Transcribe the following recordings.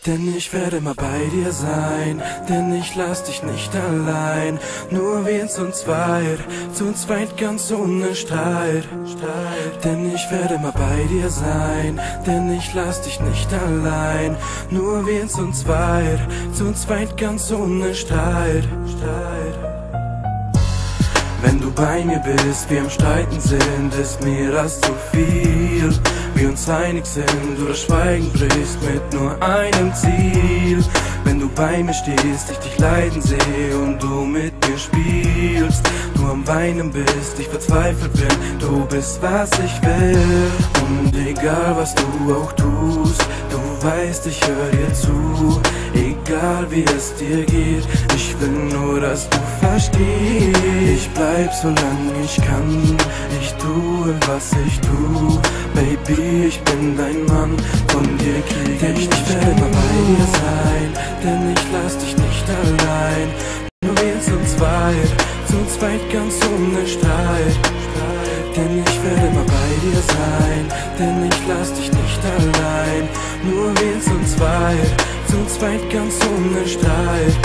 Denn ich werde immer bei dir sein, denn ich lass dich nicht allein. Nur wir zu zweit ganz ohne Streit. Denn ich werde immer bei dir sein, denn ich lass dich nicht allein. Nur wir zu zweit ganz ohne Streit. Wenn du bei mir bist, wir am Streiten sind, ist mir das zu viel. Wir uns einig sind, du das Schweigen brichst mit nur einem Ziel. Wenn du bei mir stehst, ich dich leiden sehe und du mit mir spielst. Du am Weinen bist, ich verzweifelt bin, du bist was ich will. Und egal was du auch tust, du weißt, ich hör dir zu. Egal wie es dir geht, ich will nur, dass du verstehst. Ich bleib solange ich kann, ich tue was ich tu. Baby, ich bin dein Mann, von dir krieg ich nicht. Ich werde immer bei dir sein, denn ich lass dich nicht allein. Nur wir zu zweit ganz ohne Streit. Denn ich werde immer bei dir sein, denn ich lass dich nicht allein. Nur wir zu zweit ganz ohne Streit.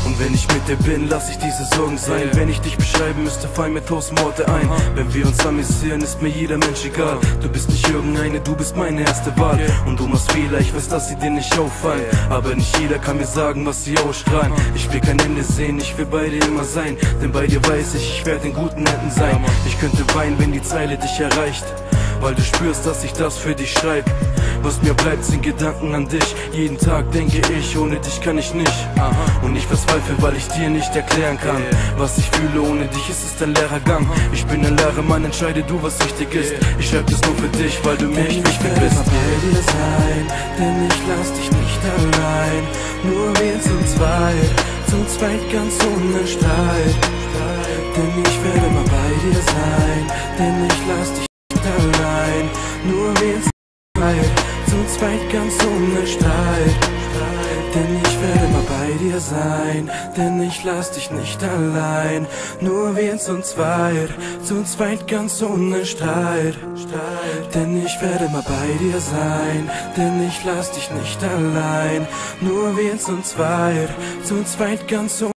Und wenn ich mit dir bin, lass ich diese Sorgen sein. Wenn ich dich beschreiben müsste, fallen mir 1000 Worte ein. Wenn wir uns amüsieren, ist mir jeder Mensch egal. Du bist nicht irgendeine, du bist meine erste Wahl. Und du machst Fehler, ich weiß, dass sie dir nicht auffallen. Aber nicht jeder kann mir sagen, was sie ausstrahlen. Ich will kein Ende sehen, ich will bei dir immer sein. Denn bei dir weiß ich werde in guten Händen sein. Ich könnte weinen, wenn die Zeile dich erreicht, weil du spürst, dass ich das für dich schreib. Was mir bleibt, sind Gedanken an dich. Jeden Tag denke ich, ohne dich kann ich nicht. Und ich verzweifle, weil ich dir nicht erklären kann, was ich fühle, ohne dich ist es ein leerer Gang. Ich bin ein leerer Mann, entscheide du, was wichtig ist. Ich schreib das nur für dich, weil du mir nicht wichtig bist. Ich werde bei dir sein, denn ich lass dich nicht allein. Nur wir zu zweit ganz ohne Streit. Denn ich werde immer bei dir sein, denn ich lass dich nicht allein. Nur wir zu zweit ganz ohne Streit. Denn ich werde immer bei dir sein, denn ich lass dich nicht allein. Nur wir zu zweit ganz ohne Streit. Denn ich werde immer bei dir sein, denn ich lass dich nicht allein. Nur wir zu zweit ganz ohne Streit.